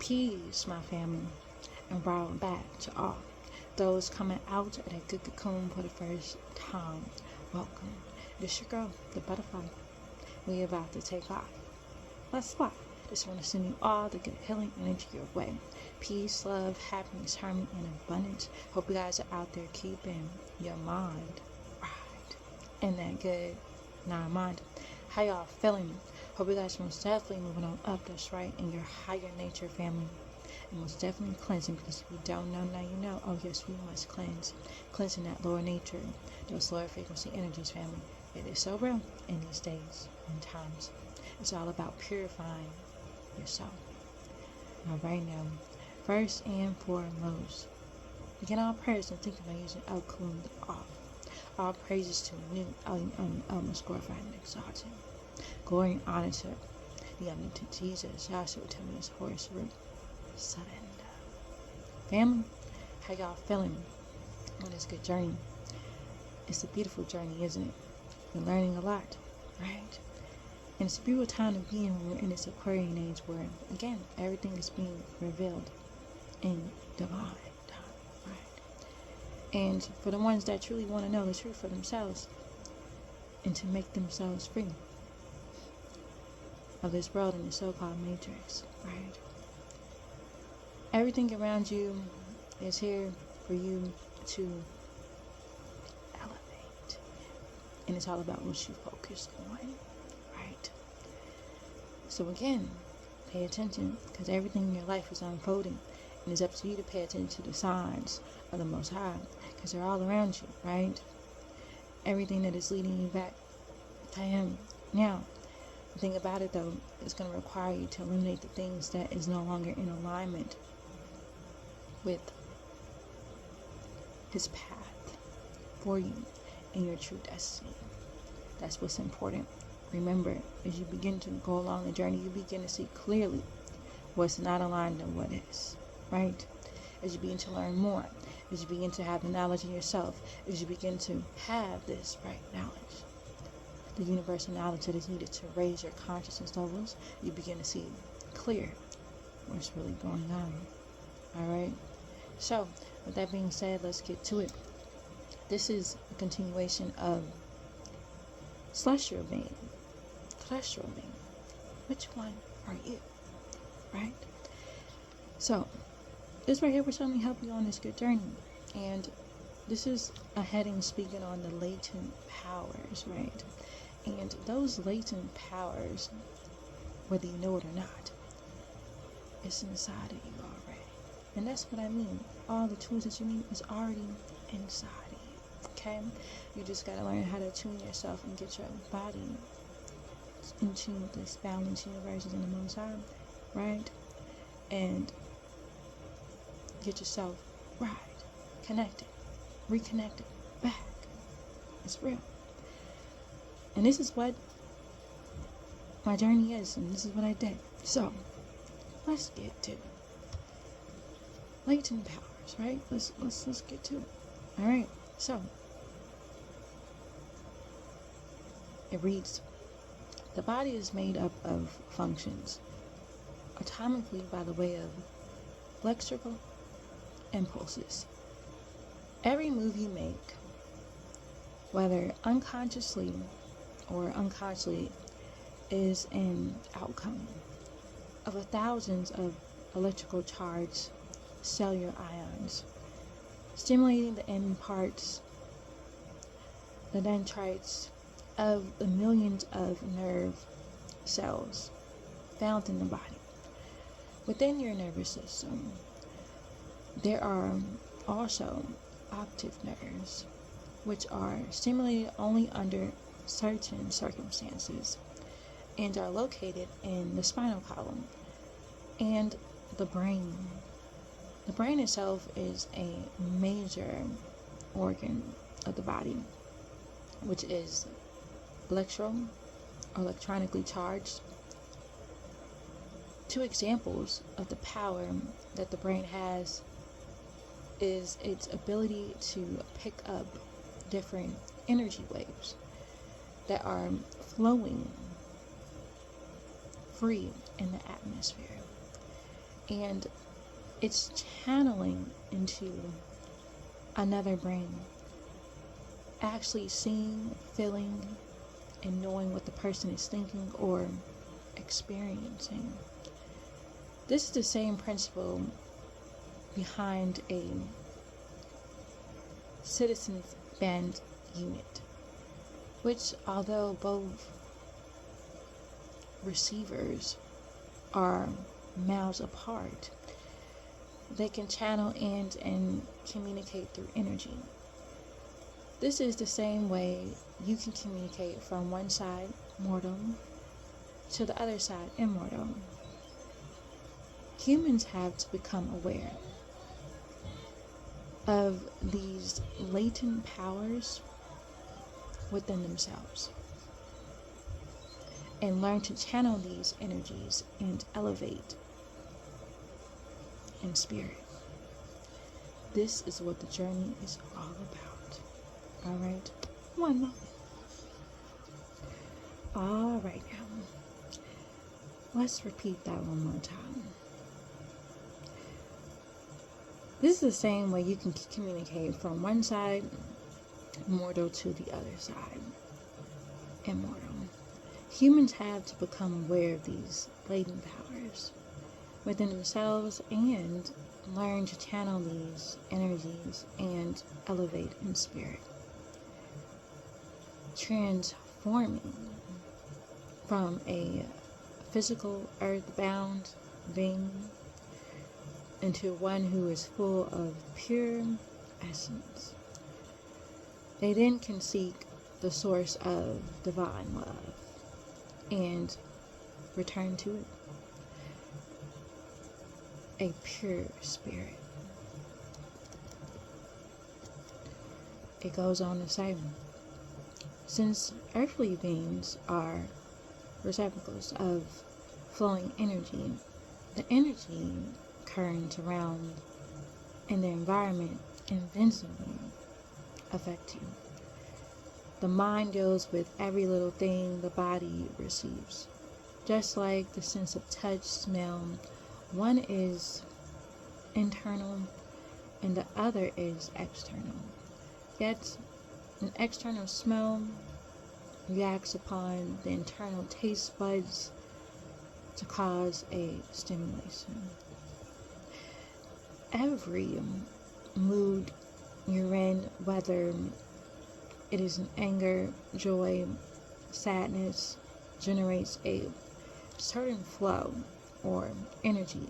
Peace, my family, and brought back to all those coming out of that good cocoon for the first time. Welcome. This your girl, the butterfly. We about to take off. Let's fly. Just want to send you all the good healing energy your way. Peace, love, happiness, harmony, and abundance. Hope you guys are out there keeping your mind right and that good mind. How y'all feeling? Hope you guys are most definitely moving on up. That's right, in your higher nature family. And most definitely cleansing, because if you don't know, now you know. Oh yes, we must cleanse. Cleansing that lower nature, those lower frequency energies, family. It is so real in these days and times. It's all about purifying yourself. All right now, first and foremost, begin all prayers and think about using El Kulum off. All praises to new most glorified and exalted. Glory and honor to the omnipotent Jesus, Yahshua, Timeless, Horus, Root, Surrender. Family, how y'all feeling on this good journey? It's a beautiful journey, isn't it? We're learning a lot, right? And it's a beautiful time to be in when we're in this Aquarian age where, again, everything is being revealed in divine time, right? And for the ones that truly want to know the truth for themselves and to make themselves free of this world and the so-called matrix, right? Everything around you is here for you to elevate. And it's all about what you focus on, right? So again, pay attention, because everything in your life is unfolding. And it's up to you to pay attention to the signs of the Most High, because they're all around you, right? Everything that is leading you back to Him. Now, the thing about it, though, is going to require you to eliminate the things that is no longer in alignment with His path for you and your true destiny. That's what's important. Remember, as you begin to go along the journey, you begin to see clearly what's not aligned and what is, right? As you begin to learn more, as you begin to have the knowledge in yourself, as you begin to have this right knowledge, the universal knowledge that is needed to raise your consciousness levels, you begin to see clear what's really going on. Alright? So, with that being said, let's get to it. This is a continuation of celestial being. Celestial being. Which one are you? Right? So, this right here will certainly help you on this good journey. And this is a heading speaking on the latent powers, right? And those latent powers, whether you know it or not, it's inside of you already. And that's what I mean. All the tools that you need is already inside of you. Okay? You just gotta learn how to tune yourself and get your body in tune with this balanced universes in the Most High, right? And get yourself right, connected, reconnected, back. It's real. And this is what my journey is, and this is what I did. So, let's get to latent powers, right? Let's get to it. Alright, so it reads, the body is made up of functions atomically by the way of electrical impulses. Every move you make, whether unconsciously or unconsciously, is an outcome of thousands of electrical charged cellular ions, stimulating the end parts, the dendrites of the millions of nerve cells found in the body. Within your nervous system, there are also optic nerves, which are stimulated only under certain circumstances and are located in the spinal column and the brain. The brain itself is a major organ of the body, which is electronically charged. Two examples of the power that the brain has is its ability to pick up different energy waves that are flowing free in the atmosphere. and it's channeling into another brain, actually seeing, feeling, and knowing what the person is thinking or experiencing. This is the same principle behind a citizens band unit, which, although both receivers are miles apart, they can channel and communicate through energy. This is the same way you can communicate from one side, mortal, to the other side, immortal. Humans have to become aware of these latent powers within themselves and learn to channel these energies and elevate in spirit. This is what the journey is all about. All right, one moment. All right, now let's repeat that one more time. This is the same way you can communicate from one side, mortal, to the other side, immortal. Humans have to become aware of these latent powers within themselves and learn to channel these energies and elevate in spirit, transforming from a physical earthbound being into one who is full of pure essence. They then can seek the source of divine love and return to it, a pure spirit. It goes on to say, since earthly beings are receptacles of flowing energy, the energy currents around in the environment invincibly affect you. The mind deals with every little thing the body receives. Just like the sense of touch, smell, one is internal and the other is external. Yet, an external smell reacts upon the internal taste buds to cause a stimulation. Every mood you're in, whether it is an anger, joy, sadness, generates a certain flow or energy,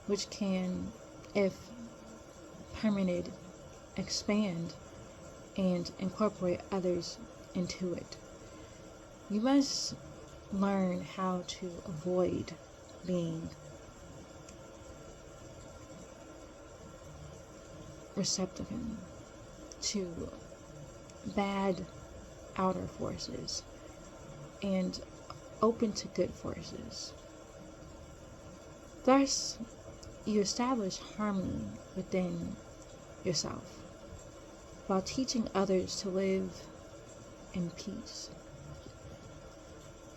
which can, if permitted, expand and incorporate others into it. You must learn how to avoid being receptive to bad outer forces and open to good forces. Thus, you establish harmony within yourself while teaching others to live in peace.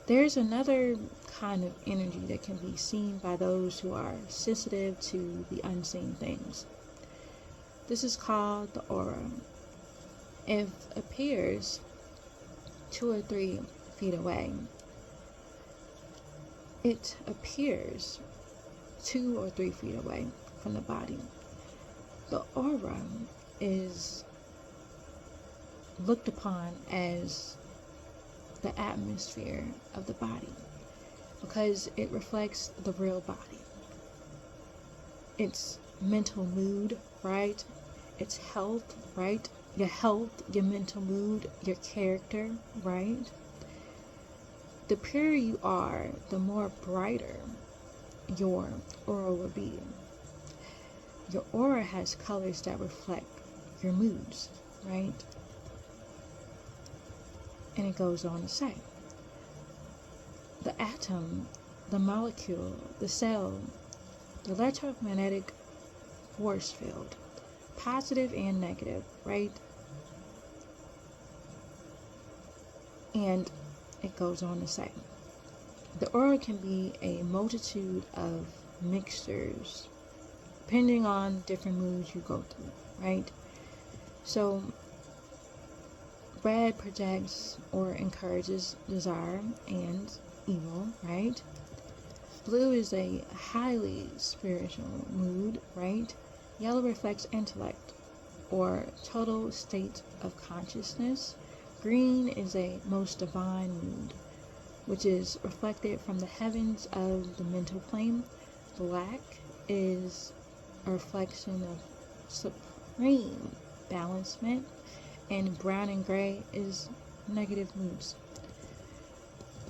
There's another kind of energy that can be seen by those who are sensitive to the unseen things. This is called the aura. It appears 2 or 3 feet away. It appears 2 or 3 feet away from the body. The aura is looked upon as the atmosphere of the body because it reflects the real body. It's mental mood, right? It's health, right? Your health, your mental mood, your character, right? The purer you are, the more brighter your aura will be. Your aura has colors that reflect your moods, right? And it goes on to say, the atom, the molecule, the cell, the electromagnetic force field, positive and negative, right? And it goes on to say, the aura can be a multitude of mixtures, depending on different moods you go through, right? So, red projects or encourages desire and evil, right? Blue is a highly spiritual mood, right? Yellow reflects intellect or total state of consciousness. Green is a most divine mood, which is reflected from the heavens of the mental plane. Black is a reflection of supreme balancement, and brown and gray is negative moods.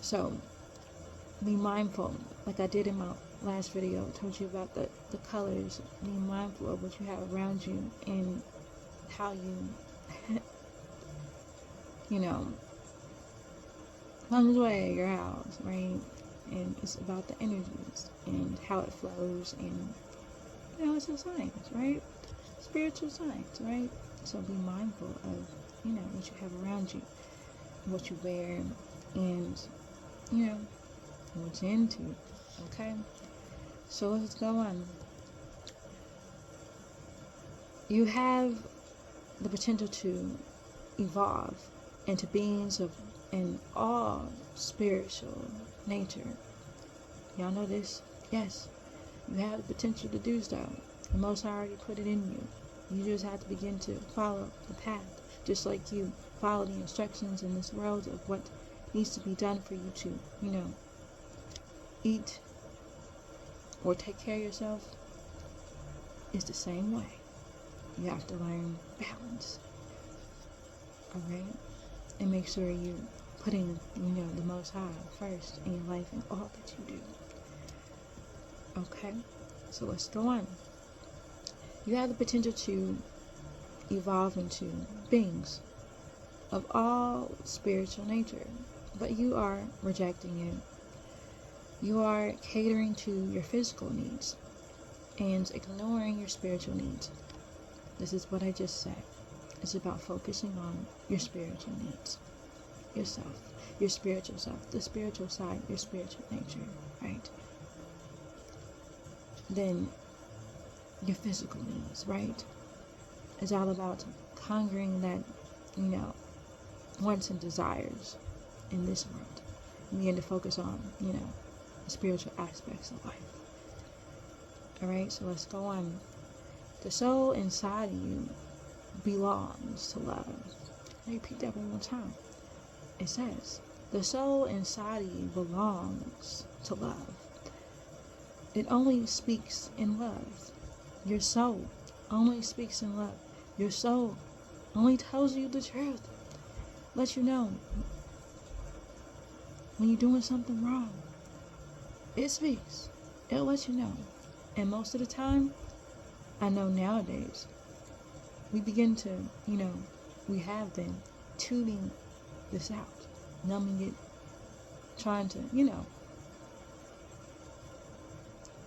So be mindful, like I did in my last video, I told you about the colors. Be mindful of what you have around you and how you conjure your house, right? And it's about the energies and how it flows, and it's a science, right? Spiritual science, right? So be mindful of what you have around you, what you wear, and what you're into. Okay, so let's go on. You have the potential to evolve into beings of an all spiritual nature. Y'all know this? Yes, you have the potential to do so. The Most High already put it in you. You just have to begin to follow the path, just like you follow the instructions in this world of what needs to be done for you to, eat or take care of yourself. It's the same way. You have to learn balance. Alright? And make sure you're putting, the Most High first in your life and all that you do. Okay? So let's go on. You have the potential to evolve into beings of all spiritual nature, but you are rejecting it. You are catering to your physical needs and ignoring your spiritual needs. This is what I just said. It's about focusing on your spiritual needs, yourself, your spiritual self, the spiritual side, your spiritual nature, right? Then your physical needs, right? It's all about conquering that, wants and desires in this world. You begin to focus on, the spiritual aspects of life. Alright, so let's go on. The soul inside of you belongs to love. Let me repeat that one more time. It says, the soul inside of you belongs to love. It only speaks in love. Your soul only speaks in love. Your soul only tells you the truth. Let you know when you're doing something wrong. It speaks. It'll let you know. And most of the time, I know nowadays, we begin to, we have been tuning this out, numbing it, trying to,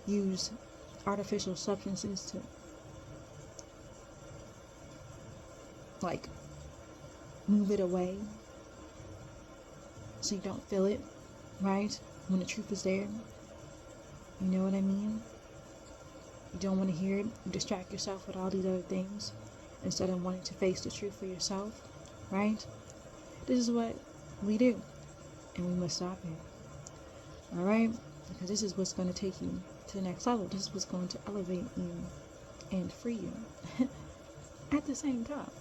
use artificial substances to, move it away so you don't feel it, right? When the truth is there. You know what I mean? You don't want to hear it. You distract yourself with all these other things instead of wanting to face the truth for yourself, right? This is what we do, and we must stop it. Alright? Because this is what's going to take you to the next level. This is what's going to elevate you and free you at the same time.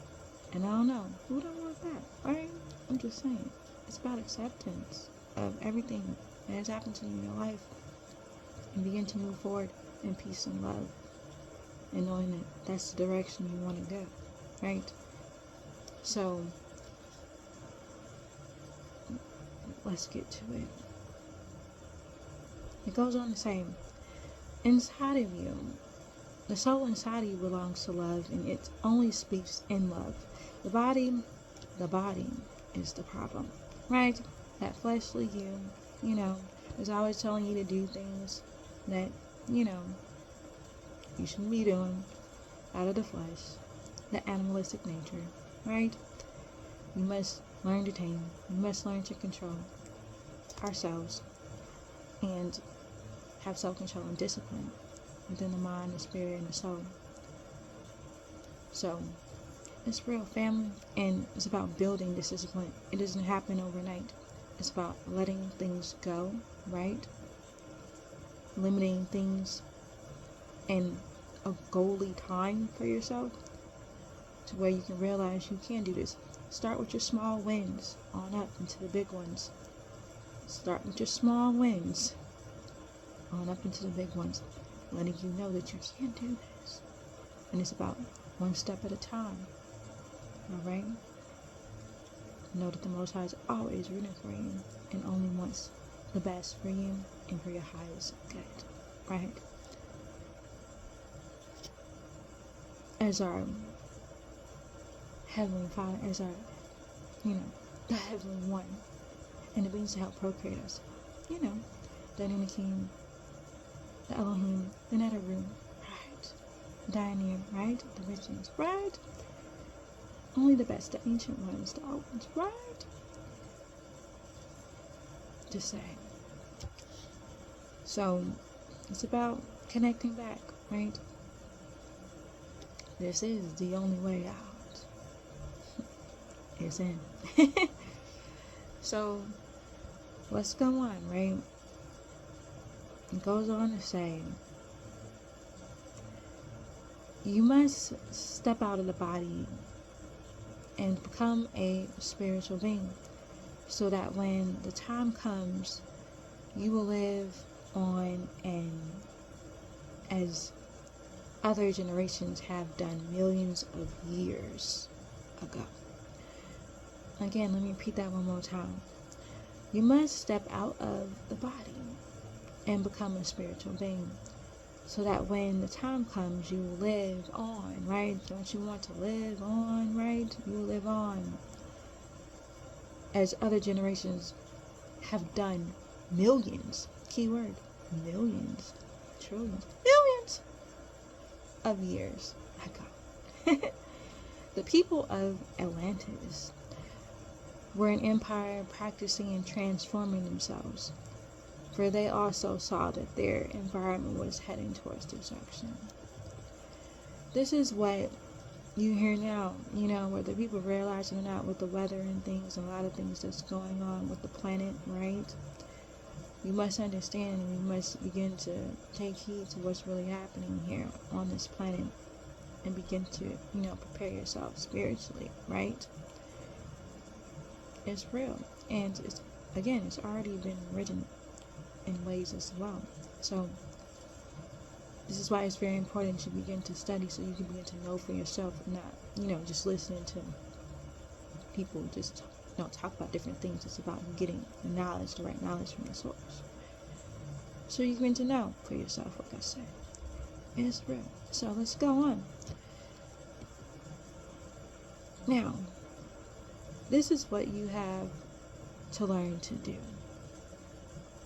And I don't know, who don't want that, right? I'm just saying, it's about acceptance of everything that has happened to you in your life and begin to move forward in peace and love and knowing that that's the direction you want to go, right? So let's get to it. It goes on to say, inside of you, the soul inside of you belongs to love, and it only speaks in love. The body is the problem, right? That fleshly you, is always telling you to do things that, you shouldn't be doing out of the flesh, the animalistic nature, right? We must learn to tame. We must learn to control ourselves and have self-control and discipline within the mind, the spirit, and the soul. So it's real, family, and it's about building this discipline. It doesn't happen overnight. It's about letting things go, right? Limiting things and a goalie time for yourself to where you can realize you can do this. Start with your small wins on up into the big ones. Start with your small wins on up into the big ones, letting you know that you can do this. And it's about one step at a time. Alright? Know that the Most High is always rooting for you and only wants the best for you and for your highest good. Right? As our Heavenly Father, as our, the Heavenly One, and it means to help procreate us. The Anakim, the Elohim, the Netherroom, right? Diane, right? The Richards, right? Only the best, the ancient ones, the old ones, right? Just saying. So, it's about connecting back, right? This is the only way out. It's in. So, let's go on, right? It goes on to say, you must step out of the body and become a spiritual being, so that when the time comes, you will live on and as other generations have done millions of years ago. Again, let me repeat that one more time. You must step out of the body and become a spiritual being, so that when the time comes, you will live on, right? Don't you want to live on, right? You will live on as other generations have done millions, keyword, millions, trillions, millions of years ago. The people of Atlantis were an empire practicing and transforming themselves, for they also saw that their environment was heading towards destruction. This is what you hear now, where the people realizing or not with the weather and things, a lot of things that's going on with the planet, right? You must understand, and you must begin to take heed to what's really happening here on this planet, and begin to, prepare yourself spiritually, right? It's real, and it's already been written in ways as well. So this is why it's very important to begin to study, so you can begin to know for yourself, not just listening to people just talk about different things. It's about getting the knowledge, the right knowledge from the source, so you begin to know for yourself. Like I said, it's real. So let's go on. Now, this is what you have to learn to do.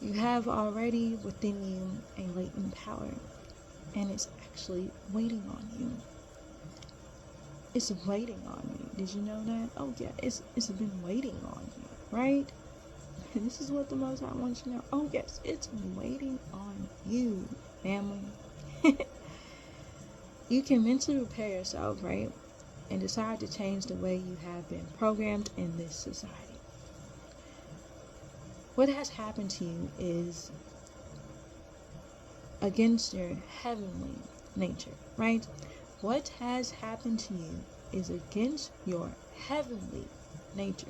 You have already within you a latent power, and it's actually waiting on you. It's waiting on you. Did you know that? Oh yeah, it's been waiting on you, right? And this is what the Most High wants you to know. Oh yes, it's waiting on you, family. You can mentally prepare yourself, right? And decide to change the way you have been programmed in this society. What has happened to you is against your heavenly nature, right? What has happened to you is against your heavenly nature.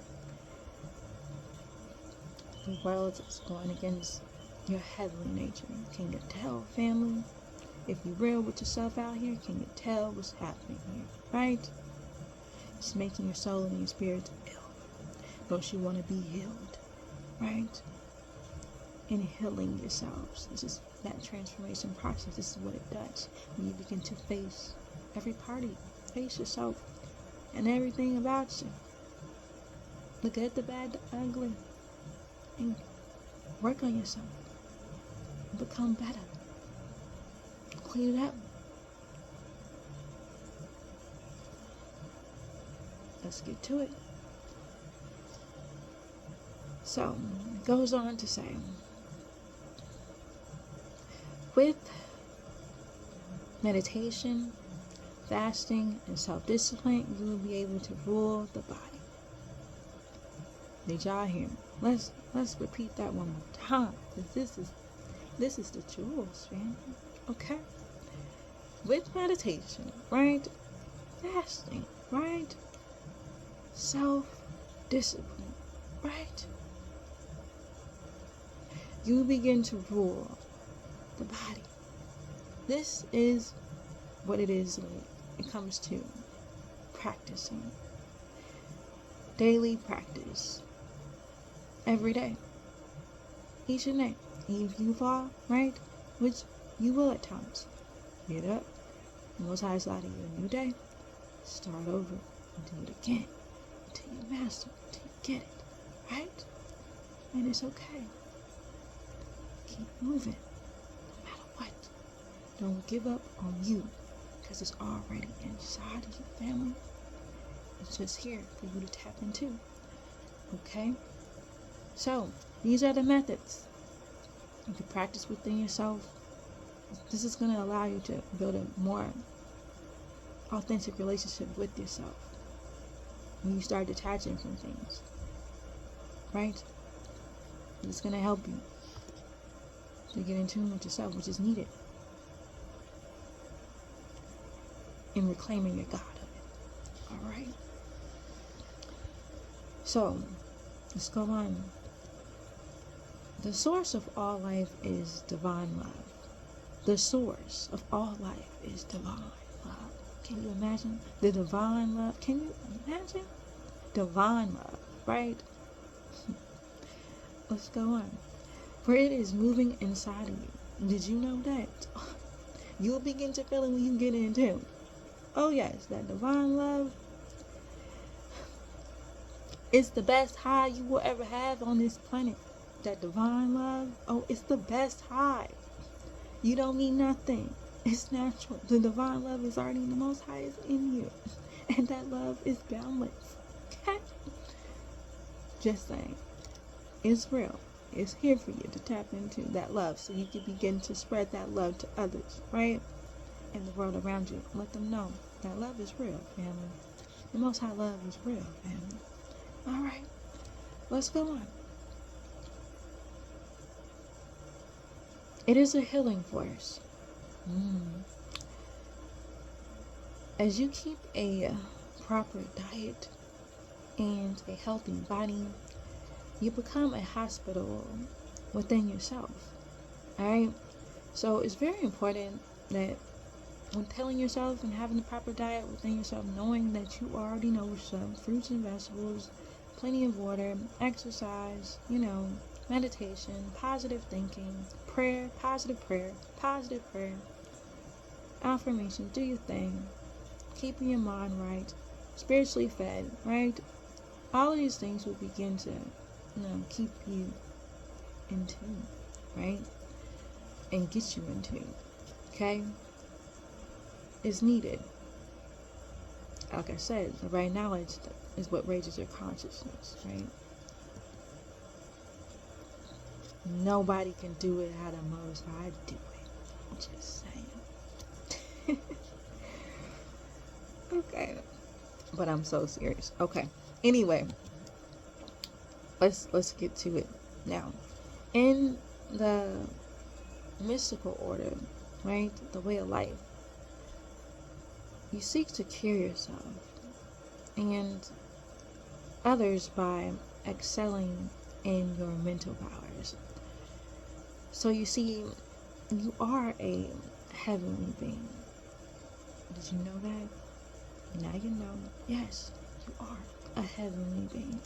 The world is going against your heavenly nature. Can you tell, family? If you're real with yourself out here, can you tell what's happening here, right? It's making your soul and your spirit ill. Don't you want to be healed, right? And healing yourselves. This is that transformation process. This is what it does. When you begin to face every party, face yourself and everything about you. The good, the bad, the ugly. And work on yourself. Become better. Clean it up. Let's get to it. So, it goes on to say, With meditation, fasting, and self-discipline, you will be able to rule the body. Did y'all hear me? Let's repeat that one more time, because this is the jewels, man. Okay? With meditation, right? Fasting, right? Self-discipline, right? You begin to rule the body. This is what it is when it comes to practicing. Daily practice. Every day. Each and day. If you fall, right? Which you will at times. Get up. Most High slide you a new day. Start over and do it again. Until you master, until you get it. Right? And it's okay. Keep moving. No matter what. Don't give up on you. Because it's already inside of your family. It's just here for you to tap into. Okay? So, these are the methods. You can practice within yourself. This is going to allow you to build a more authentic relationship with yourself. When you start detaching from things. Right? It's going to help you to get in tune with yourself, which is needed. In reclaiming your God of it. Alright? So, let's go on. The source of all life is divine love. The source of all life is divine love. Can you imagine the divine love? Can you imagine? Divine love, right? Let's go on. For it is moving inside of you. Did you know that? You'll begin to feel it when you get into. Oh yes, that divine love is the best high you will ever have on this planet. That divine love, oh, it's the best high. You don't need nothing. It's natural. The divine love is already the most highest in you. And that love is boundless. Okay? Just saying. It's real. It's here for you to tap into that love so you can begin to spread that love to others, right? In the world around you. Let them know that love is real, family. The most high love is real, family. Alright. Let's go on. It is a healing force. As you keep a proper diet and a healthy body, you become a hospital within yourself. Alright? So it's very important that when telling yourself and having the proper diet within yourself, knowing that you already know some fruits and vegetables, plenty of water, exercise, meditation, positive thinking, prayer, positive prayer, affirmation, do your thing, keeping your mind right, spiritually fed, right? All of these things will begin to, keep you in tune, right? And get you in tune, okay? It's needed. Like I said, the right knowledge is what raises your consciousness, right? Nobody can do it how the Most High do it. I'm just saying. Okay. But I'm so serious. Okay. Anyway. Let's get to it now. In the mystical order, right? The way of life. You seek to cure yourself and others by excelling in your mental powers. So you see, you are a heavenly being. Did you know that? Now you know. Yes, you are a heavenly being.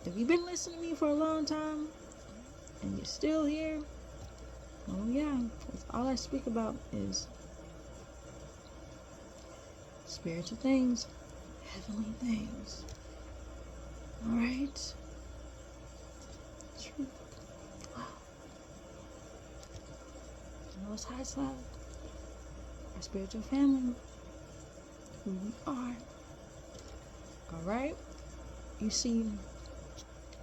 If you've been listening to me for a long time and you're still here, oh yeah, all I speak about is spiritual things, heavenly things. Alright? Truth. Wow. The Most High's love, our spiritual family, who we are. Alright? You see,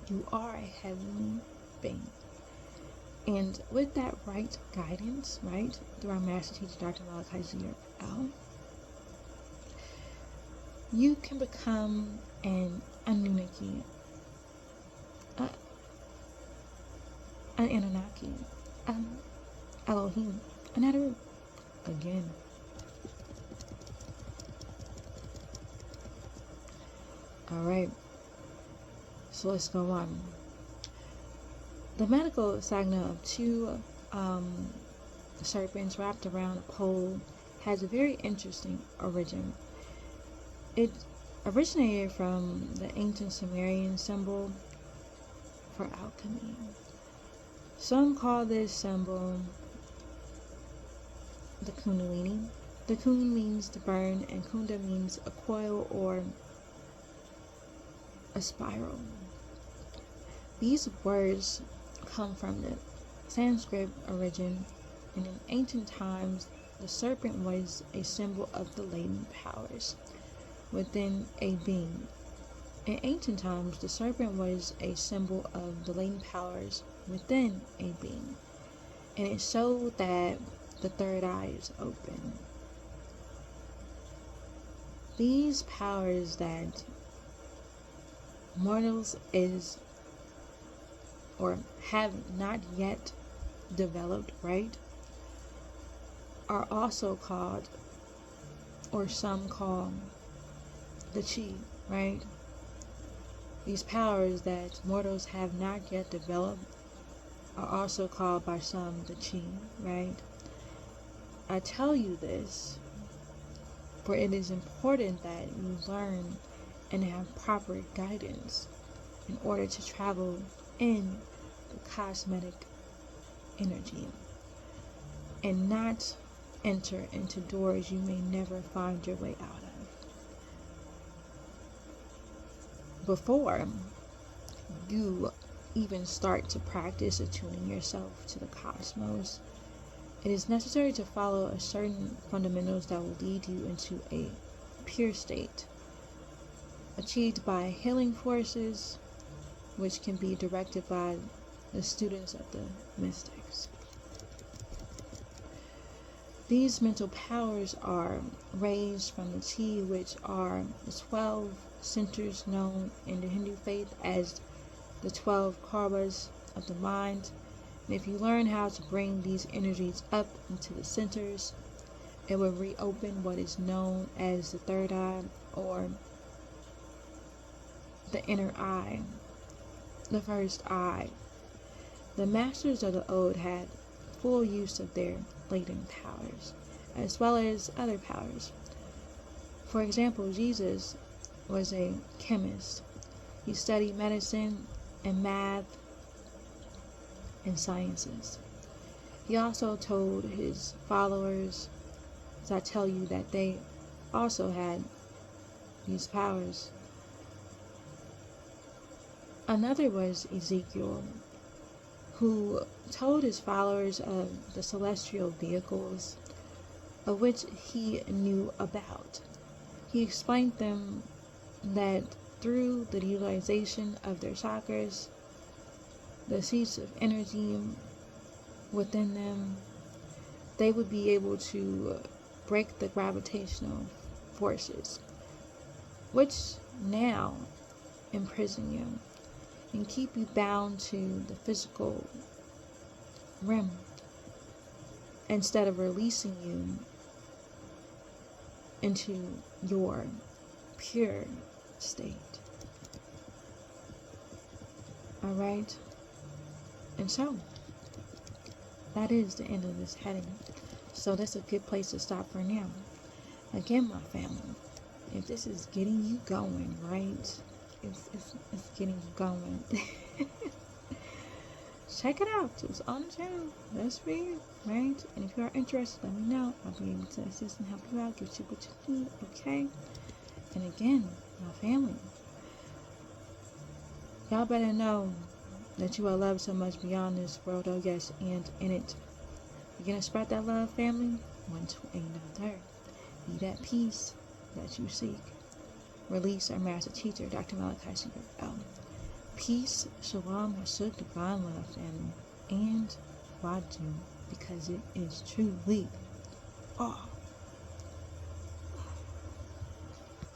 you are a heavenly being. And with that right guidance, right, through our master teacher, Dr. Malachi Z.L., you can become an Anunnaki, an Anunnaki, Elohim, another again. All right, so let's go on. The medical sagna of two serpents wrapped around a pole has a very interesting origin. It originated from the ancient Sumerian symbol for alchemy. Some call this symbol the Kundalini. The Kun means to burn, and Kunda means a coil or a spiral. These words come from the Sanskrit origin, and in ancient times, the serpent was a symbol of the latent powers within a being. In ancient times, the serpent was a symbol of the latent powers within a being, and it showed that the third eye is open. These powers that mortals is or have not yet developed, right, are also called, or some call, the chi, right? These powers that mortals have not yet developed are also called by some the chi, right? I tell you this, for it is important that you learn and have proper guidance in order to travel in the cosmetic energy and not enter into doors you may never find your way out of. Before you even start to practice attuning yourself to the cosmos, it is necessary to follow a certain fundamentals that will lead you into a pure state, achieved by healing forces, which can be directed by the students of the mystics. These mental powers are raised from the chi, which are the 12 centers known in the Hindu faith as the 12 karbas of the mind. And if you learn how to bring these energies up into the centers, it will reopen what is known as the third eye, or the inner eye, the first eye. The masters of the old had full use of their latent powers, as well as other powers. For example, Jesus was a chemist. He studied medicine and math and sciences. He also told his followers, as I tell you, that they also had these powers. Another was Ezekiel, who told his followers of the celestial vehicles of which he knew about. He explained them that through the utilization of their chakras, the seeds of energy within them, they would be able to break the gravitational forces, which now imprison you and keep you bound to the physical realm instead of releasing you into your pure state. Alright? And so, that is the end of this heading. So that's a good place to stop for now. Again, my family, if this is getting you going, right? It's getting you going. Check it out. It's on the channel. That's for you, right? And if you are interested, let me know. I'll be able to assist and help you out, get you what you need, okay? And again, my family, y'all better know that you are loved so much beyond this world, oh yes, and in it. You're gonna spread that love, family, one to another. Be that peace that you seek. Release our master teacher, Dr. Malachi Z.L. Peace, shalom, Hashuk, divine love, family, and about you because it is truly all